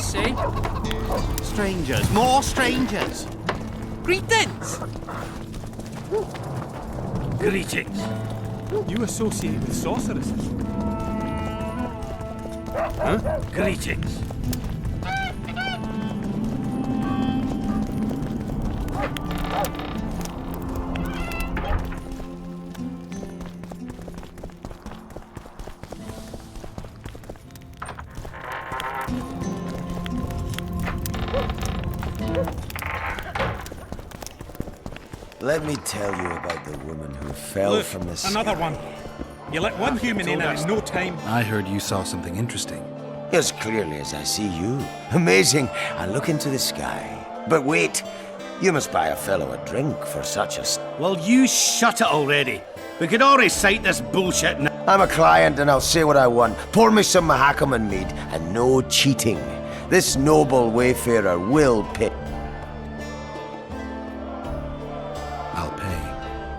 see. Strangers, more strangers. Greetings! Greetings. You associate with sorceresses? Huh? Greetings. Let me tell you about the woman who fell Look, from the sky. another one. You let one human in and in no time. I heard you saw something interesting. As clearly as I see you. Amazing. I look into the sky. But wait, you must buy a fellow a drink for such a... Well, you shut it already. We could all recite this bullshit now. I'm a client and I'll say what I want. Pour me some Mahakaman mead and no cheating. This noble wayfarer will pay. I'll pay,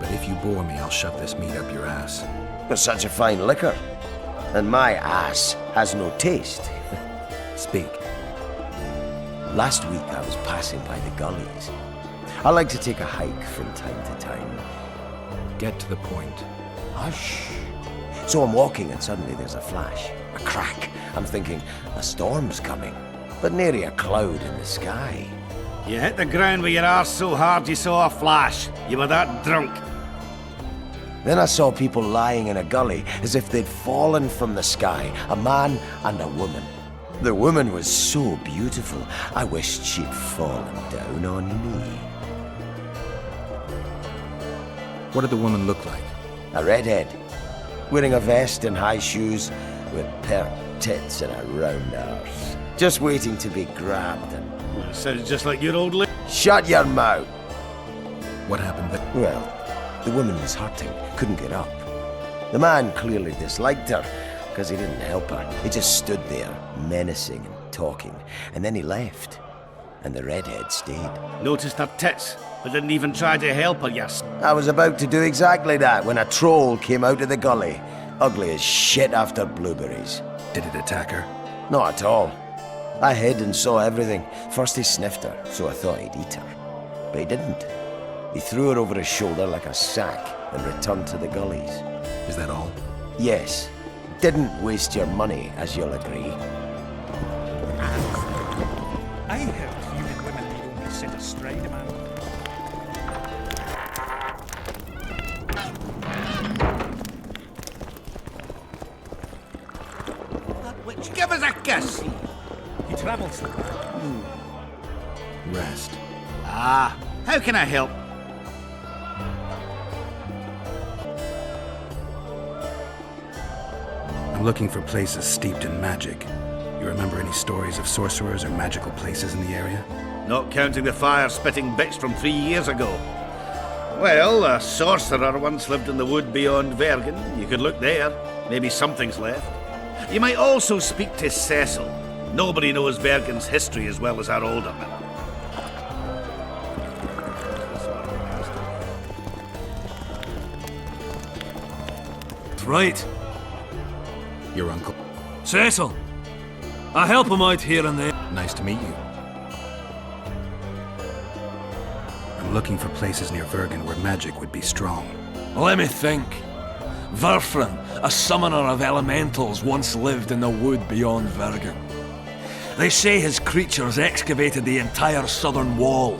but if you bore me, I'll shove this meat up your ass. You're such a fine liquor. And my ass has no taste. Speak. Last week I was passing by the gullies. I like to take a hike from time to time. Get to the point. Hush. So I'm walking and suddenly there's a flash, a crack. I'm thinking, a storm's coming. But nary a cloud in the sky. You hit the ground with your arse so hard you saw a flash. You were that drunk. Then I saw people lying in a gully as if they'd fallen from the sky, a man and a woman. The woman was so beautiful, I wished she'd fallen down on me. What did the woman look like? A redhead, wearing a vest and high shoes, with pert tits and a round arse. Just waiting to be grabbed and... Sounds just like your old lady. Shut your mouth! What happened then? Well, the woman was hurting, couldn't get up. The man clearly disliked her, because he didn't help her. He just stood there, menacing and talking, and then he left. And the redhead stayed. Noticed her tits, but didn't even try to help her, yes. I was about to do exactly that when a troll came out of the gully. Ugly as shit after blueberries. Did it attack her? Not at all. I hid and saw everything. First he sniffed her, so I thought he'd eat her. But he didn't. He threw her over his shoulder like a sack and returned to the gullies. Is that all? Yes. Didn't waste your money, as you'll agree. I heard human women need only set astride a man. That witch, give us a kiss. He travels the Rest. Ah, how can I help? I'm looking for places steeped in magic. You remember any stories of sorcerers or magical places in the area? Not counting the fire-spitting bits from 3 years ago. Well, a sorcerer once lived in the wood beyond Bergen. You could look there. Maybe something's left. You might also speak to Cecil. Nobody knows Bergen's history as well as our alderman. Right. Your uncle. Cecil! I help him out here and there. Nice to meet you. I'm looking for places near Bergen where magic would be strong. Let me think. Verfrin, a summoner of elementals, once lived in the wood beyond Bergen. They say his creatures excavated the entire southern wall.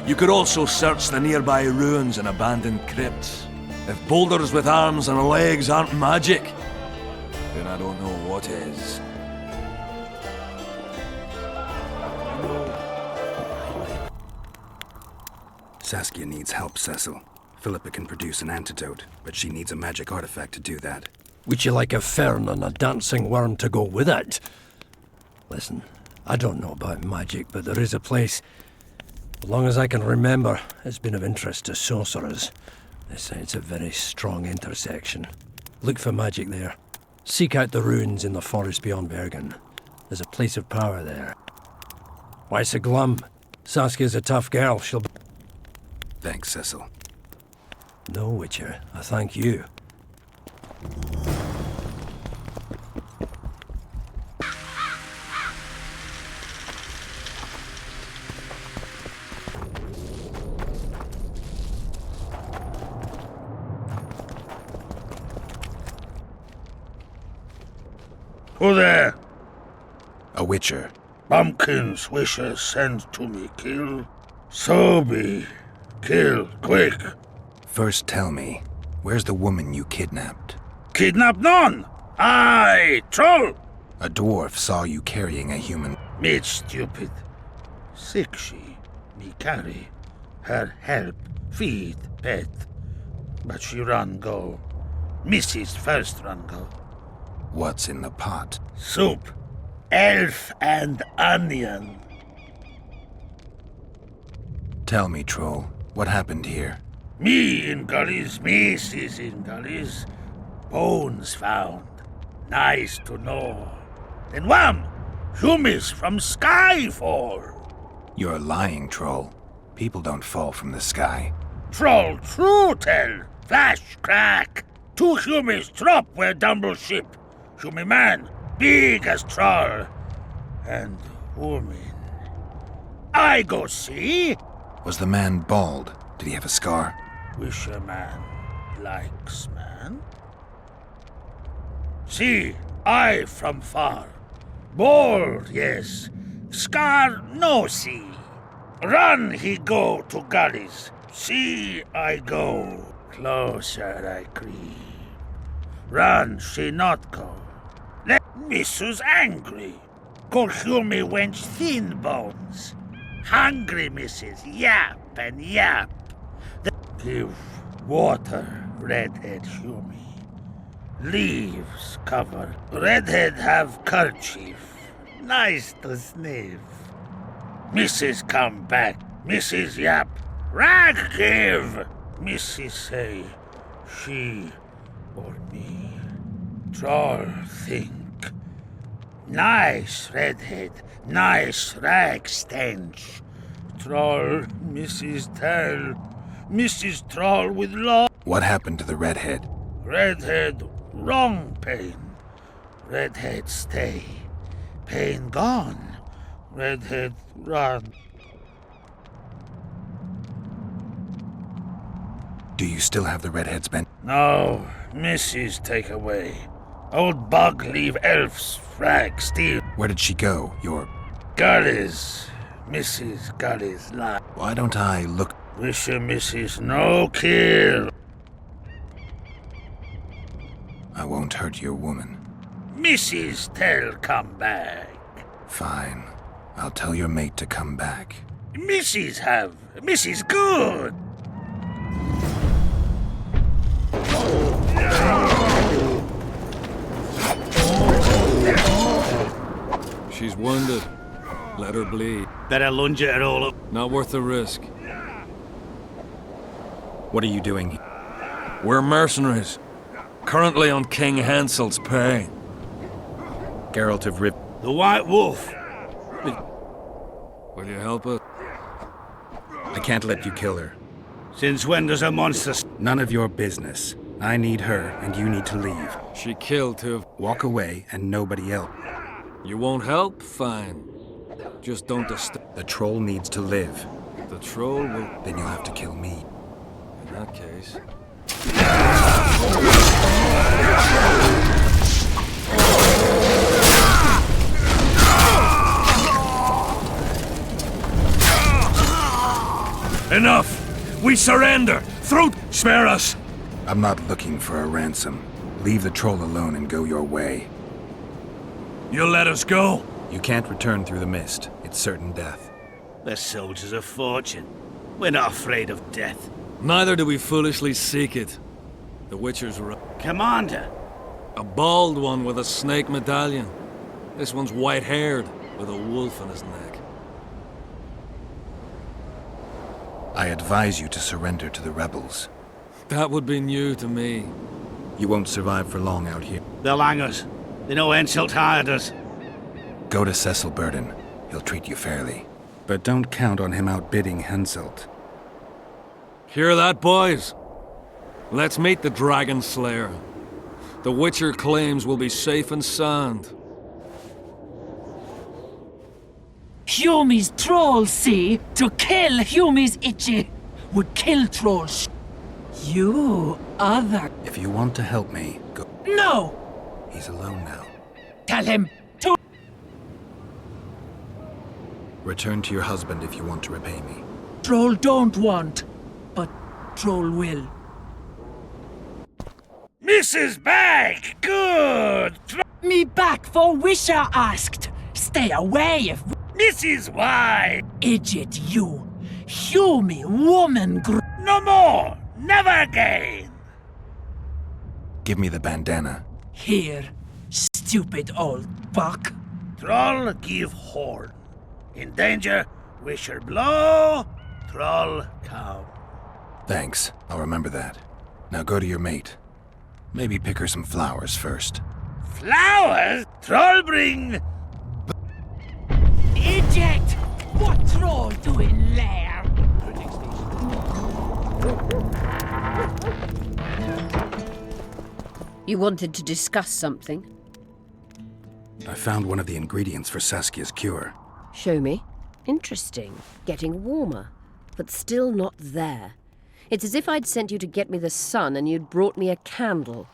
You could also search the nearby ruins and abandoned crypts. If boulders with arms and legs aren't magic, then I don't know what is. Saskia needs help, Cecil. Philippa can produce an antidote, but she needs a magic artifact to do that. Would you like a fern and a dancing worm to go with it? Listen, I don't know about magic, but there is a place, as long as I can remember, it's been of interest to sorcerers. They say it's a very strong intersection. Look for magic there. Seek out the ruins in the forest beyond Bergen. There's a place of power there. Why so glum? Saskia's a tough girl, she'll be... Thanks, Cecil. No, Witcher, I thank you. Who there? A witcher. Bumpkin's wishes send to me kill. So be. Kill, quick. First tell me, where's the woman you kidnapped? Kidnap none! Aye, troll! A dwarf saw you carrying a human. Meat stupid. Sick she, me carry. Her help, feed, pet. But she run go. Mrs. first run go. What's in the pot? Soup. Elf and onion. Tell me, troll, what happened here? Me in gullies, Mrs. in gullies. Bones found. Nice to know. Then wham! Humis from sky fall. You're lying, troll. People don't fall from the sky. Troll true tell. Flash crack. 2 humis drop where dumble ship. Humi man, big as troll. And woman. I go see. Was the man bald? Did he have a scar? Wish a man likes man. See, I from far. Bald, yes. Scar no see. Run he go to gullies. See I go. Closer I creep. Run she not go. Let Mrs. angry. Call Humi wench thin bones. Hungry Mrs. Yap and yap. Give water, redhead Humi. Leaves cover. Redhead have kerchief. Nice to sniff. Mrs. come back. Mrs. Yap. Rag give. Mrs. say, she or me. Troll think. Nice redhead. Nice rag stench. Troll, Mrs. tell. Mrs. Troll with law. What happened to the redhead? Redhead, wrong pain. Redhead stay. Pain gone. Redhead run. Do you still have the redhead's bent? No, Mrs. take away. Old bug leave elf's frag steal. Where did she go? Your... Gullies. Mrs. Gullies lie. Why don't I look... Wish a Mrs. no kill. I won't hurt your woman. Mrs. tell come back. Fine. I'll tell your mate to come back. Mrs. have. Mrs. good. She's wounded. Let her bleed. Better lunge at her all up. Not worth the risk. What are you doing? We're mercenaries. Currently on King Hansel's pay. Geralt of Riv... The White Wolf. Will you help us? I can't let you kill her. Since when does a monster... None of your business. I need her, and you need to leave. She killed 2. Walk away, and nobody else. You won't help? Fine. Just don't disturb. The troll needs to live. The troll will... Then you'll have to kill me. In that case... Enough! We surrender! Throat! Spare us! I'm not looking for a ransom. Leave the troll alone and go your way. You'll let us go? You can't return through the mist. It's certain death. The soldiers of fortune. We're not afraid of death. Neither do we foolishly seek it. The Witcher's right. Commander. A bald one with a snake medallion. This one's white-haired, with a wolf in his neck. I advise you to surrender to the rebels. That would be new to me. You won't survive for long out here. They'll hang us. They know Henselt hired us. Go to Cecil Burden. He'll treat you fairly. But don't count on him outbidding Henselt. Hear that, boys? Let's meet the Dragon Slayer. The Witcher claims we'll be safe and sound. Humi's troll, see? To kill Humi's itchy would kill trolls. You other... If you want to help me, go. No! He's alone now. Tell him to. Return to your husband if you want to repay me. Troll don't want, but Troll will. Mrs. Back! Good! Me back for wisher asked. Stay away if. Mrs. White! Idiot you. Hew me woman No more! Never again! Give me the bandana. Here, stupid old buck. Troll give horn. In danger, wisher blow, troll cow. Thanks. I'll remember that. Now go to your mate. Maybe pick her some flowers first. Flowers? Troll bring... Idiot! What troll doing there? You wanted to discuss something? I found one of the ingredients for Saskia's cure. Show me. Interesting. Getting warmer, but still not there. It's as if I'd sent you to get me the sun and you'd brought me a candle.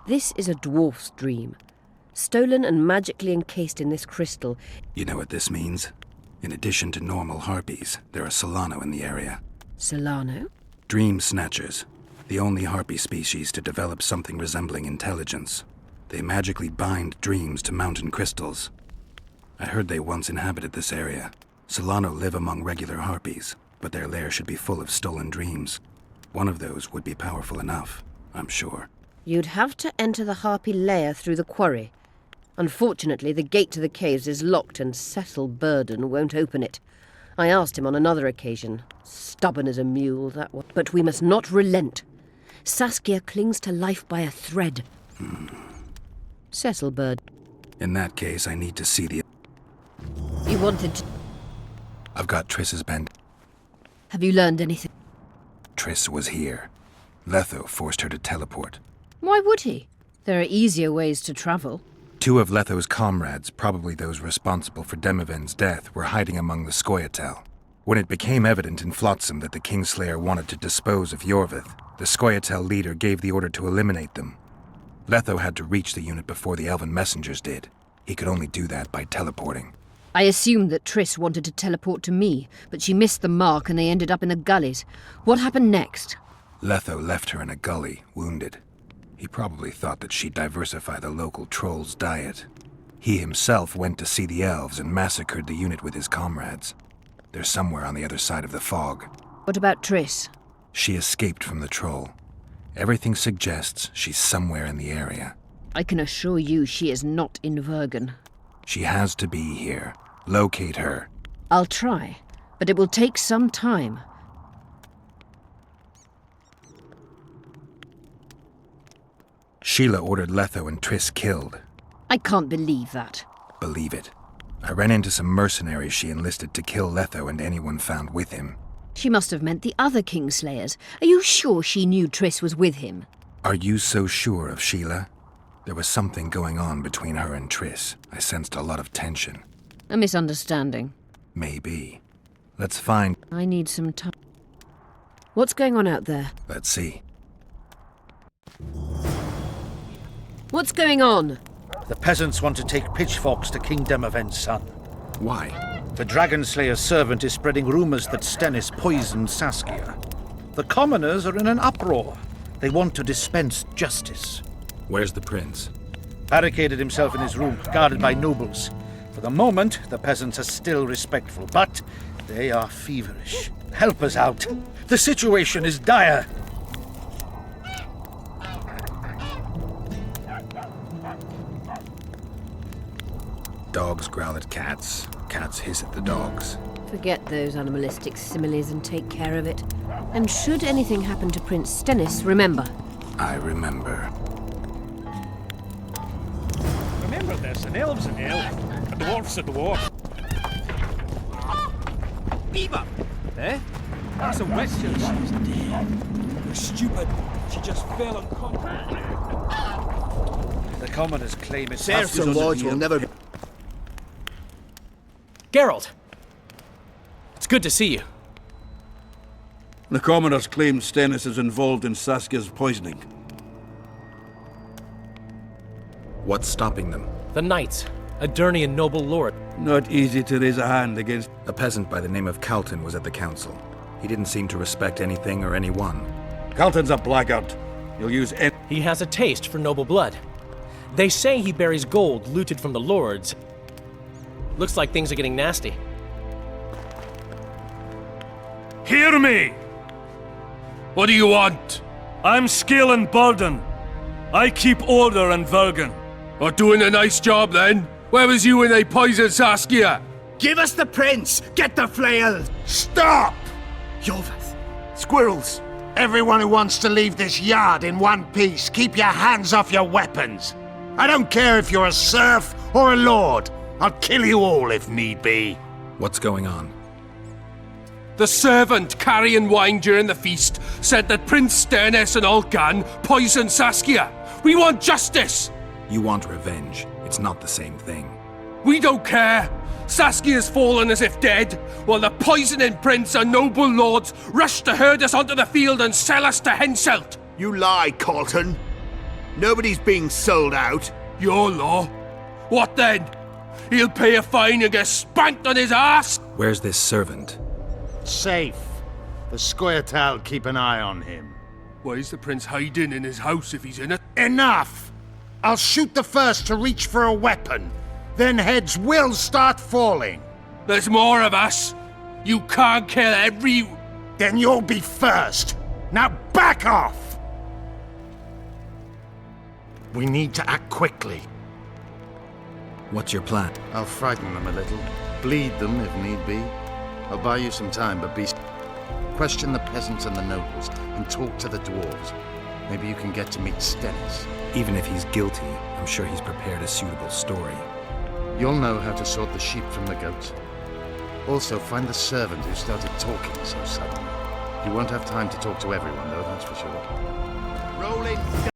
This is a dwarf's dream. Stolen and magically encased in this crystal. You know what this means? In addition to normal harpies, there are Solano in the area. Solano? Dream snatchers. The only harpy species to develop something resembling intelligence. They magically bind dreams to mountain crystals. I heard they once inhabited this area. Solano live among regular harpies, but their lair should be full of stolen dreams. One of those would be powerful enough, I'm sure. You'd have to enter the harpy lair through the quarry. Unfortunately, the gate to the caves is locked and Cecil Burden won't open it. I asked him on another occasion. Stubborn as a mule, that was. But we must not relent. Saskia clings to life by a thread. Cecil Bird. In that case, I need to see the... You wanted to... I've got Triss's band. Have you learned anything? Triss was here. Letho forced her to teleport. Why would he? There are easier ways to travel. 2 of Letho's comrades, probably those responsible for Demoven's death, were hiding among the Scoia'tael. When it became evident in Flotsam that the Kingslayer wanted to dispose of Yorvith, the Scoia'tael leader gave the order to eliminate them. Letho had to reach the unit before the Elven messengers did. He could only do that by teleporting. I assumed that Triss wanted to teleport to me, but she missed the mark and they ended up in the gullies. What happened next? Letho left her in a gully, wounded. He probably thought that she'd diversify the local trolls' diet. He himself went to see the elves and massacred the unit with his comrades. They're somewhere on the other side of the fog. What about Triss? She escaped from the troll. Everything suggests she's somewhere in the area. I can assure you she is not in Vergen. She has to be here. Locate her. I'll try, but it will take some time. Sheila ordered Letho and Triss killed. I can't believe that. Believe it. I ran into some mercenaries she enlisted to kill Letho and anyone found with him. She must have meant the other Kingslayers. Are you sure she knew Triss was with him? Are you so sure of Sheila? There was something going on between her and Triss. I sensed a lot of tension. A misunderstanding. Maybe. Let's find... I need some time. What's going on out there? Let's see. What's going on? The peasants want to take pitchforks to King Demoven's son. Why? The Dragonslayer's servant is spreading rumors that Stennis poisoned Saskia. The commoners are in an uproar. They want to dispense justice. Where's the prince? Barricaded himself in his room, guarded by nobles. For the moment, the peasants are still respectful, but they are feverish. Help us out. The situation is dire. Dogs growl at cats. Cats hiss at the dogs. Forget those animalistic similes and take care of it. And should anything happen to Prince Stennis, remember. I remember. Remember this, an elf's an elf, a dwarf's a dwarf. Beaver! Eh? That's a witch. She's dead. You're stupid. She just fell unconscious. The commoners claim it's Serfs and lords will never be... Geralt! It's good to see you. The commoners claim Stennis is involved in Saskia's poisoning. What's stopping them? The knights. A Durnian noble lord. Not easy to raise a hand against. A peasant by the name of Calton was at the council. He didn't seem to respect anything or anyone. Calton's a blackguard. He'll use any. He has a taste for noble blood. They say he buries gold looted from the lords. Looks like things are getting nasty. Hear me! What do you want? I'm Skill and Burden. I keep order in Vergen. Or doing a nice job then? Where was you when they poisoned Saskia? Give us the prince! Get the flail! Stop! Yovath. Squirrels! Everyone who wants to leave this yard in one piece, keep your hands off your weapons. I don't care if you're a serf or a lord. I'll kill you all if need be. What's going on? The servant carrying wine during the feast said that Prince Sternes and Olcan poisoned Saskia. We want justice! You want revenge. It's not the same thing. We don't care. Saskia's fallen as if dead, while the poisoning prince and noble lords rush to herd us onto the field and sell us to Henselt. You lie, Calton. Nobody's being sold out. Your law? What then? He'll pay a fine and get spanked on his ass? Where's this servant? Safe. The Scoia'tael keep an eye on him. Why is the prince hiding in his house if he's in it? Enough! I'll shoot the first to reach for a weapon. Then heads will start falling. There's more of us. You can't kill every... Then you'll be first. Now back off! We need to act quickly. What's your plan? I'll frighten them a little, bleed them if need be. I'll buy you some time, but be... Question the peasants and the nobles, and talk to the dwarves. Maybe you can get to meet Stennis. Even if he's guilty, I'm sure he's prepared a suitable story. You'll know how to sort the sheep from the goats. Also, find the servant who started talking so suddenly. You won't have time to talk to everyone, though, that's for sure. Rolling.